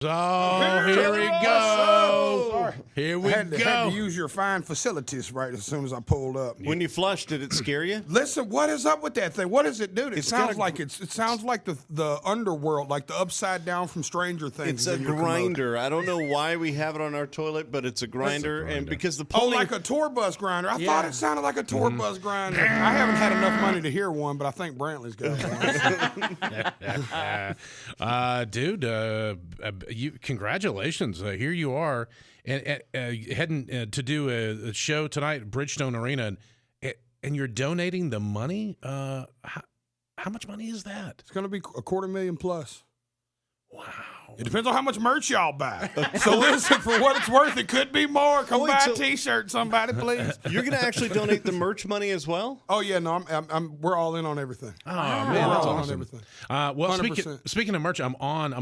Oh, here we go. Here we had go. to use your fine facilities right as soon as I pulled up. When you flushed, did it scare you? Listen, what is up with that thing? What does it do? It sounds like it sounds like the underworld, like the upside down from Stranger Things. It's a grinder. I don't know why we have it on our toilet, but it's a grinder, and because the pony, like a tour bus grinder. I thought it sounded like a tour bus grinder. I haven't had enough money to hear one, but I think Brantley's got one. Dude, congratulations. Here you are, and heading to do a show tonight at Bridgestone Arena, and you're donating the money. How much money is that? It's going to be $250,000 plus. Wow. It depends on how much merch y'all buy. So listen, for what it's worth, it could be more. Come buy a T-shirt, somebody, please. You're going to actually donate the merch money as well? Oh yeah, no, we're all in on everything. Oh man, that's all awesome. on everything. Well, speaking of merch, I'm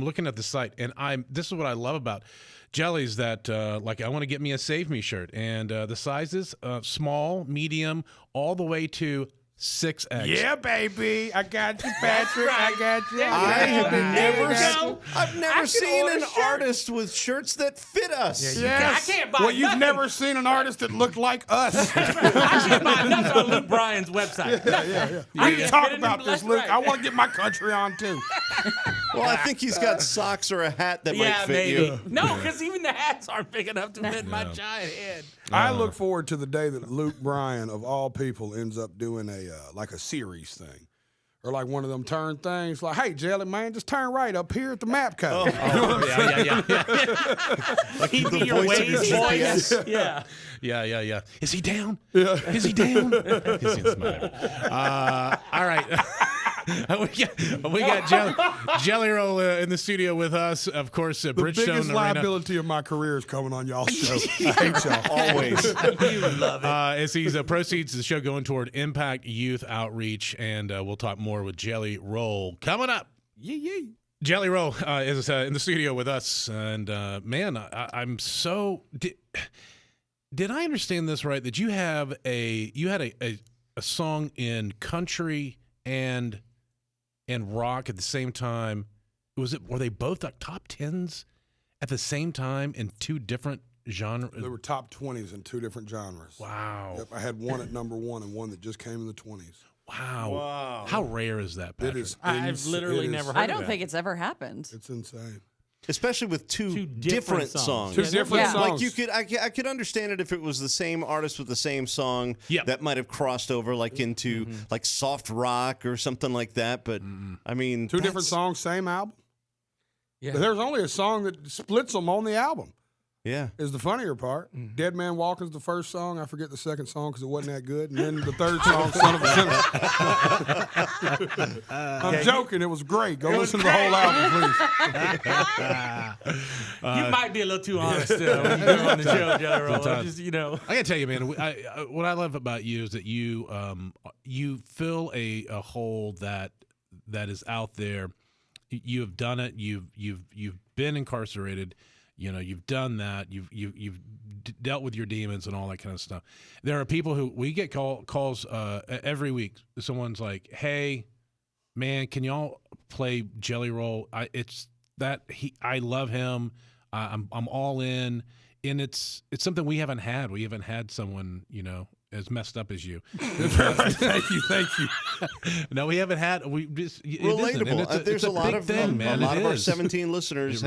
looking at the site, and this is what I love about Jelly's, that like I want to get me a Save Me shirt, and the sizes small, medium, all the way to 6X. Yeah, baby. I got you, Patrick. I got you. I've never seen an artist with shirts that fit us. I can't buy you've nothing. never seen an artist that looked like us. I can't buy nothing on Luke Bryan's website. Yeah. We can talk about this, Luke. I want to get my country on, too. Well, I think he's got socks or a hat that might fit maybe. you. No, because even the hats aren't big enough to fit my giant head. I look forward to the day that Luke Bryan, of all people, ends up doing a series thing. Or like one of them turn things, like, hey, Jelly, man, just turn right up here at the map code. Yeah. Like he'd be your Waze voice. Yeah. Is he down? Yeah. Is he down? All right. we got Jelly Roll in the studio with us. Of course, The Bridgestone biggest Arena. liability of my career is coming on y'all's show. I hate y'all. Always. You love it. As these proceeds of the show going toward Impact Youth Outreach, and we'll talk more with Jelly Roll coming up. Yee. Jelly Roll is in the studio with us, and man, I'm so. Did I understand this right? That you had a song in country and rock at the same time? Were they both like top 10s at the same time in two different genres? They were top 20s in two different genres. Wow. Yep, I had one at number one and one that just came in the 20s. Wow. How rare is that, Patrick? It is. I've literally never heard I of don't that. think it's ever happened. It's insane. Especially with two different songs. Two different songs. Like I could understand it if it was the same artist with the same song that might have crossed over like into like soft rock or something like that. But I mean, Two different songs, same album. Yeah. But there's only a song that splits them on the album. Yeah. Is the funnier part. Dead Man Walking's the first song. I forget the second song because it wasn't that good. And then the third song, Son of a Sinner. I'm joking. It was great. Go listen to the whole album, please. You might be a little too honest when you go on the show, Jelly Roll. Sometimes. Just, I gotta tell you, man. What I love about you is that you fill a hole that is out there. You have done it. You've been incarcerated. You know, you've done that. You've dealt with your demons and all that kind of stuff. There are people who we get calls every week. Someone's like, "Hey, man, can y'all play Jelly Roll? I love him. I'm all in." And it's something we haven't had. We haven't had someone, as messed up as you. Thank you. No, we haven't had. We just relatable. There's a lot big of thing, man. A lot It of our is. 17 listeners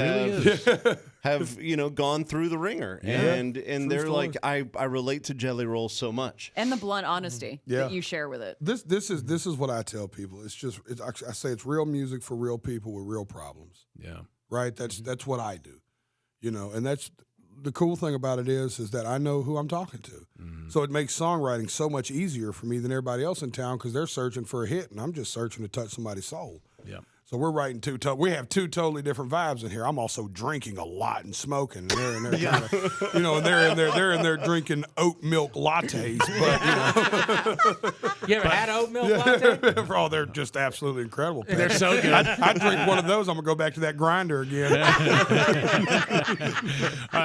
have gone through the ringer, and they're story. like, I relate to Jelly Roll so much, And the blunt honesty that you share with it. This is what I tell people. I say it's real music for real people with real problems. Yeah. Right? That's what I do. And that's the cool thing about it is that I know who I'm talking to. So it makes songwriting so much easier for me than everybody else in town because they're searching for a hit and I'm just searching to touch somebody's soul. Yeah. So we're writing we have two totally different vibes in here. I'm also drinking a lot and smoking. And they're in there they're in there drinking oat milk lattes. But you ever had oat milk latte? they're just absolutely incredible. They're so good. I drink one of those. I'm gonna go back to that grinder again.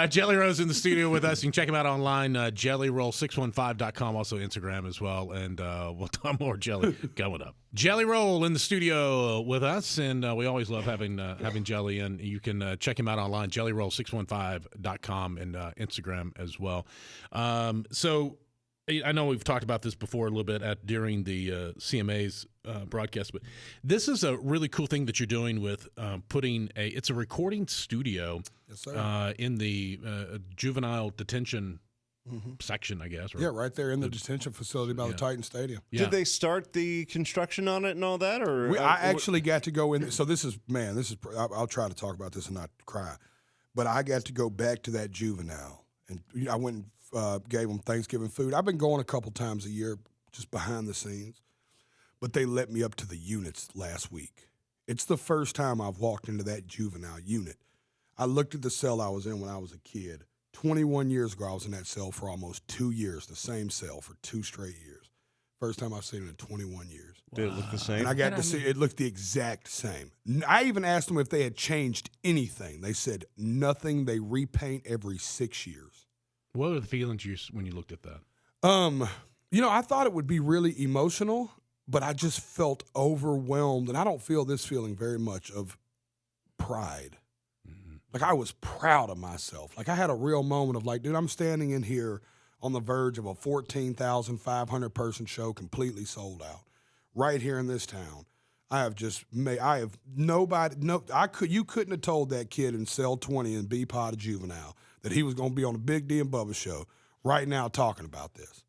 Jelly Roll's in the studio with us. You can check him out online, jellyroll615.com, also Instagram as well. And we'll talk more Jelly coming up. Jelly Roll in the studio with us, and we always love having Jelly, and you can check him out online, jellyroll615.com, and Instagram as well. So I know we've talked about this before a little bit during the CMA's broadcast, but this is a really cool thing that you're doing with it's a recording studio in the juvenile detention section, I guess. Right? Yeah, right there in the detention facility by the Titan Stadium. Yeah. Did they start the construction on it and all that, or I actually got to go in? So I'll try to talk about this and not cry, but I got to go back to that juvenile, and I went and gave them Thanksgiving food. I've been going a couple times a year, just behind the scenes, but they let me up to the units last week. It's the first time I've walked into that juvenile unit. I looked at the cell I was in when I was a kid. 21 years ago, I was in that cell for almost 2 years, the same cell for 2 straight years. First time I've seen it in 21 years. Did it look the same? And I got to see it looked the exact same. I even asked them if they had changed anything. They said nothing. They repaint every 6 years. What were the feelings when you looked at that? I thought it would be really emotional, but I just felt overwhelmed. And I don't feel this feeling very much of pride. Like, I was proud of myself. Like, I had a real moment of like, dude, I'm standing in here on the verge of a 14,500 person show completely sold out right here in this town. You couldn't have told that kid in cell 20 in B-Pod Juvenile that he was going to be on the Big D and Bubba show right now talking about this.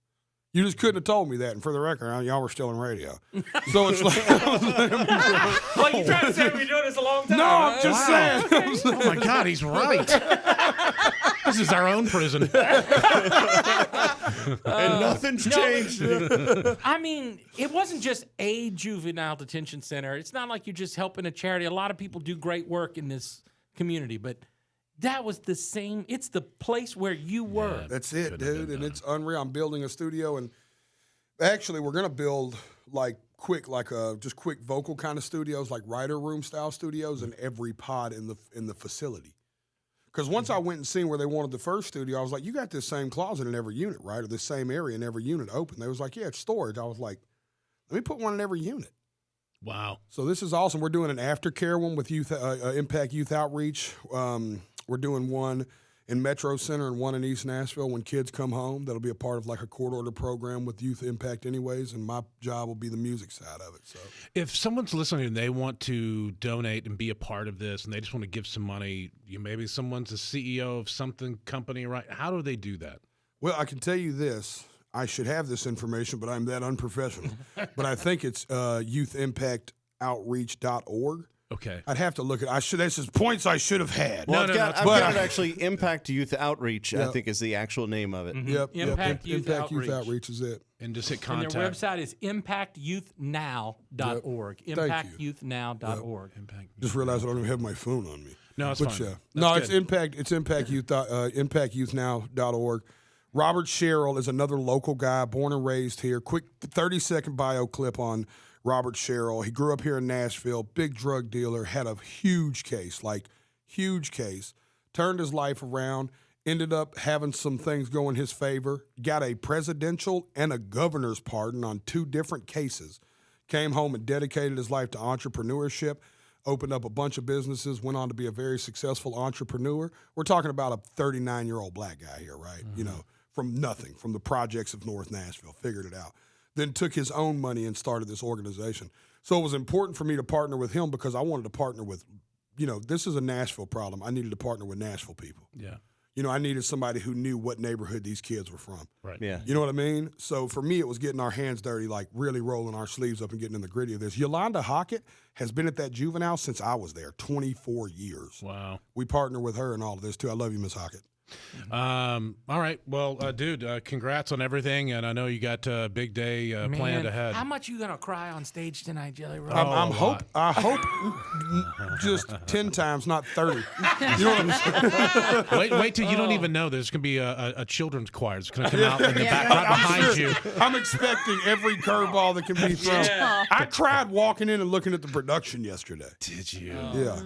You just couldn't have told me that. And for the record, y'all were still in radio. So it's like, well, you trying to say we've been doing this a long time? No, I'm just saying. Oh my God, he's right. This is our own prison. And nothing's changed. I mean, it wasn't just a juvenile detention center. It's not like you're just helping a charity. A lot of people do great work in this community, but that was the same. It's the place where you were. Yeah, that's it, dude. And it's unreal. I'm building a studio, and actually we're going to build quick vocal kind of studios, like writer room style studios in every pod in the facility. Because once I went and seen where they wanted the first studio, I was like, you got this same closet in every unit, right? Or this same area in every unit open. They was like, yeah, it's storage. I was like, let me put one in every unit. Wow. So this is awesome. We're doing an aftercare one with Impact Youth Outreach. We're doing one in Metro Center and one in East Nashville when kids come home. That'll be a part of like a court order program with Youth Impact anyways, and my job will be the music side of it. So if someone's listening and they want to donate and be a part of this and they just want to give some money, maybe someone's a CEO of something company, right? How do they do that? Well, I can tell you this. I should have this information, but I'm that unprofessional. But I think it's youthimpactoutreach.org. Okay. I'd have to look at it. That's just points I should have had. Well, I've got it actually. Impact Youth Outreach, Yep. I think, is the actual name of it. Mm-hmm. Yep. Impact Youth Outreach is it. And just hit contact. And their website is impactyouthnow.org. Yep. Impactyouthnow.org. Just realized I don't even have my phone on me. No, it's fine. It's Impact. It's impactyouthnow.org. Robert Sherrill is another local guy, born and raised here. Quick 30-second bio clip on Robert Sherrill. He grew up here in Nashville, big drug dealer, had a huge case, turned his life around, ended up having some things go in his favor, got a presidential and a governor's pardon on 2 different cases, came home and dedicated his life to entrepreneurship, opened up a bunch of businesses, went on to be a very successful entrepreneur. We're talking about a 39-year-old black guy here, right? Mm-hmm. From nothing, from the projects of North Nashville, figured it out. Then took his own money and started this organization. So it was important for me to partner with him because I wanted to partner with, this is a Nashville problem. I needed to partner with Nashville people. Yeah. I needed somebody who knew what neighborhood these kids were from. Right. Yeah. You know what I mean? So for me, it was getting our hands dirty, like really rolling our sleeves up and getting in the gritty of this. Yolanda Hockett has been at that juvenile since I was there, 24 years. Wow. We partner with her in all of this, too. I love you, Miss Hockett. All right. Well, dude, congrats on everything, and I know you got a big day planned ahead. How much are you gonna cry on stage tonight, Jelly Roll? I hope just 10 times, not 30. You know what I'm saying? Wait till you don't even know. There's gonna be a children's choir that's gonna come out in the back right behind you. I'm expecting every curveball that can be thrown. Yeah. I cried walking in and looking at the production yesterday. Did you? Yeah,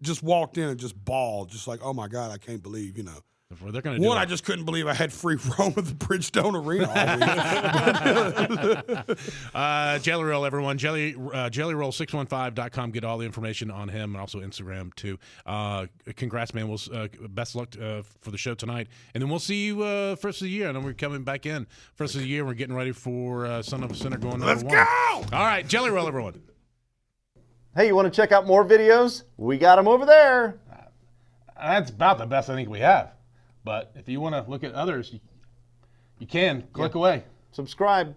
just walked in and just bawled, just like, oh my God, I can't believe, Before they're going to do I just couldn't believe I had free roam at the Bridgestone Arena all week. Jelly Roll, everyone. Jellyroll615.com. Get all the information on him and also Instagram, too. Congrats, man. Best luck for the show tonight. And then we'll see you first of the year. And then we're coming back in. First of the year, we're getting ready for Son of a Sinner going number 1. Let's go! All right, Jelly Roll, everyone. Hey, you want to check out more videos? We got them over there. That's about the best I think we have. But if you want to look at others, you can. Click away. Subscribe.